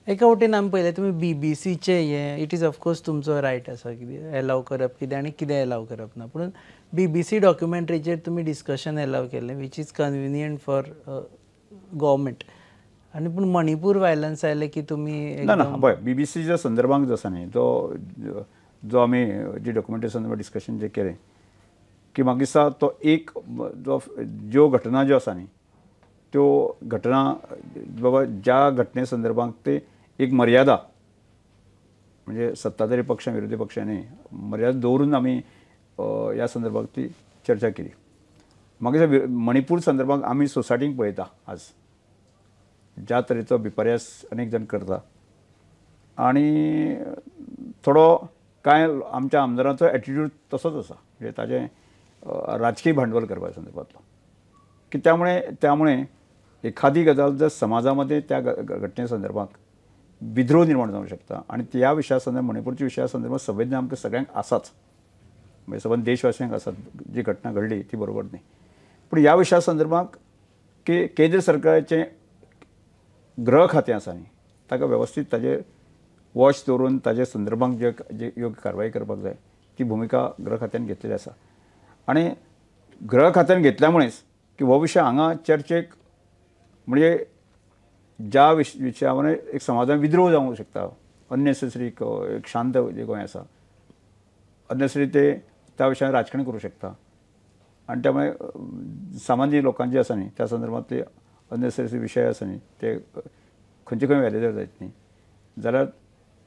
एका वटेन आमी पळयलें तुमी BBC-चे हे इट इज ऑफकोर्स तुमचो रायट आसा कितें एलाव करप कितें आनी कितें एलाव करप ना, पूण BBC डॉक्युमेंटरीचेर तुमी डिस्कशन एलाव केल्लें which is convenient for government आनी पूण मणिपूर वायलन्स आयलें की तुमी ना पळय BBCच्या संदर्भांत जो आसा न्ही तो जो आमी जी डॉक्युमेंटेशन डिस्कशन जे केलें की म्हाका दिसता तो एक ज्यो घटना ज्यो आसा न्ही त्यो घटना बाबा ज्या घटने संदर्भात ते एक मर्यादा म्हणजे सत्ताधारी पक्ष विरोधी पक्षांनी मर्यादा दवरून आमी ह्या संदर्भात ती चर्चा केली. म्हाका दिसता मणिपूर संदर्भात आमी सोसायटीक पळयता आज ज्या तरेचो बिपर्यास अनेक जण करता आनी थोडो कांय आमच्या आमदारांचो एटिट्यूड तसोच आसा म्हणजे ताजें राजकीय भांडवल करपा संदर्भातलो की त्यामुळे एखादी गजाल जर समाजामध्ये त्या घटने संदर्भात विद्रोह निर्माण जावंक शकता आणि त्या विशया संदर्भात मणिपूरच्या विशया संदर्भात संवेदना आमकां सगळ्यांक आसाच म्हणजे सबंद देशवासियांक आसात जी घटना घडली ती बरोबर न्ही पूण ह्या विशया संदर्भात की केंद्र सरकाराचें गृह खातें आसा न्ही ताका वेवस्थीत ताजेर वॉच दवरून ताजे संदर्भात जे योग्य कारवाई करपाक जाय ती भुमिका गृह खात्यान घेतलेली आसा आणि गृह खात्यान घेतल्यामुळेच की हो विशय हांगा चर्चेक म्हणजे ज्या विशयावर एक समाजात विद्रोह जावंक शकता अननेसेसरी एक शांत जे गोंय आसा अननेसेसरी ते त्या विशयान राजकारण करूं शकता आणि त्यामुळे सामान्य लोकांचे जे आसा न्ही त्या संदर्भातले अननेसेसरी विशय आसा न्ही ते खंयचे खंय व्हॅलिडेट जायत न्ही जाल्यार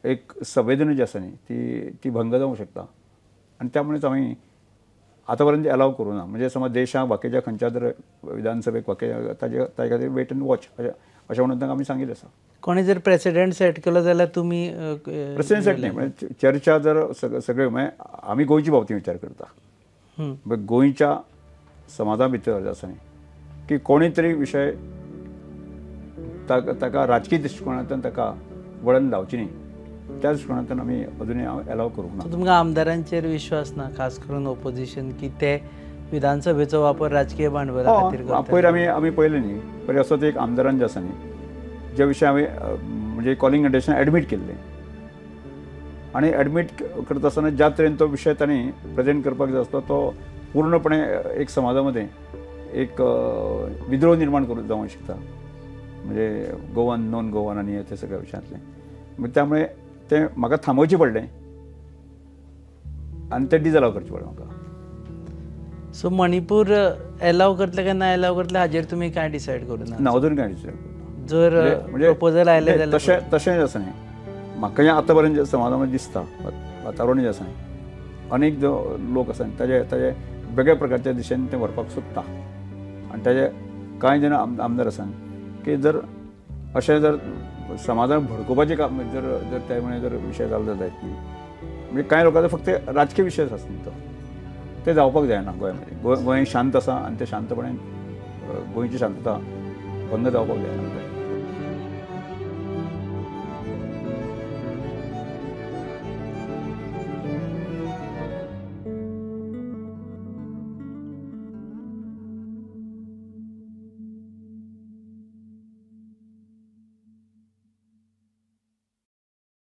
एक संवेदना जी आसा न्ही ती भंग जावंक शकता आणि त्यामुळेच आमी आतां पर्यंत अलाव करूं ना म्हणजे समज देशाक बाकीच्या खंयच्या तर विधानसभेक बाकी ताजे खातीर वेट एंड वॉच अशें म्हणून तांकां आमी सांगिल्लें आसा. कोणी जर प्रेसिडेंट सेट केलो जाल्यार तुमी प्रेसिडेंट सेट न्ही म्हणजे चर्चा जर सगळे म्हणजे आमी गोंयची बाबतींत विचार करता गोंयच्या समाजा भितर आसा न्ही की कोणी तरी विशय ताका राजकीय दृश्टिकोनांतल्यान ताका वळण लावची न्ही त्या दृश्टिकोनांतल्यान आमी अजुनूय अलाव करूंक ना. तुमकां आमदारांचेर विश्वास ना खास करून ओपोजिशन की ते विधानसभेचो वापर राजकीय भांडवला खातीर करतात. पयर आमी पळयलें न्ही पयर असोच एक आमदारान जे आसा न्ही ज्या विशय हांवें म्हणजे कॉलिंग कंडिशन एडमीट केल्लें आनी एडमीट करता आसतना ज्या तरेन तो विशय तांणी प्रेजेंट करपाक जाय आसता तो पूर्णपणे एक समाजा मध्ये एक विद्रोह निर्माण करून जावंक शकता म्हणजे गोवन नॉन गोवन आनी ते सगळ्या विशयांतलें त्यामुळे ते म्हाका थांबोवचें पडलें आनी ते डिजलाव करचें पडलें म्हाका. सो मणिपूर एलाव करतले काय ना एलाव करतले हाजेर तुमी कांय डिसायड करूं ना अजून कांय डिसायड करूं जर प्रपोजल आयले जाल्यार तशें आसा न्ही म्हाका जें आतां पर्यंत समाजा मध्ये दिसता वातावरण जें आसा न्ही अनेक जो लोक आसा ताजे वेगळ्या प्रकारच्या दिशेन ते व्हरपाक सोदता आनी ताजे कांय जण आमदार आसा की जर अशें जर समाजाक भडकोवपाचें काम जर त्या जर विशय जालो जायत न्ही म्हणजे कांय लोकांचो फक्त राजकीय विशय आसा न्ही तो ते जावपाक जायना गोंयामध्ये गोंय शांत आसा आनी ते शांतपणान गोंयची शांतता भंग जावपाक जायना.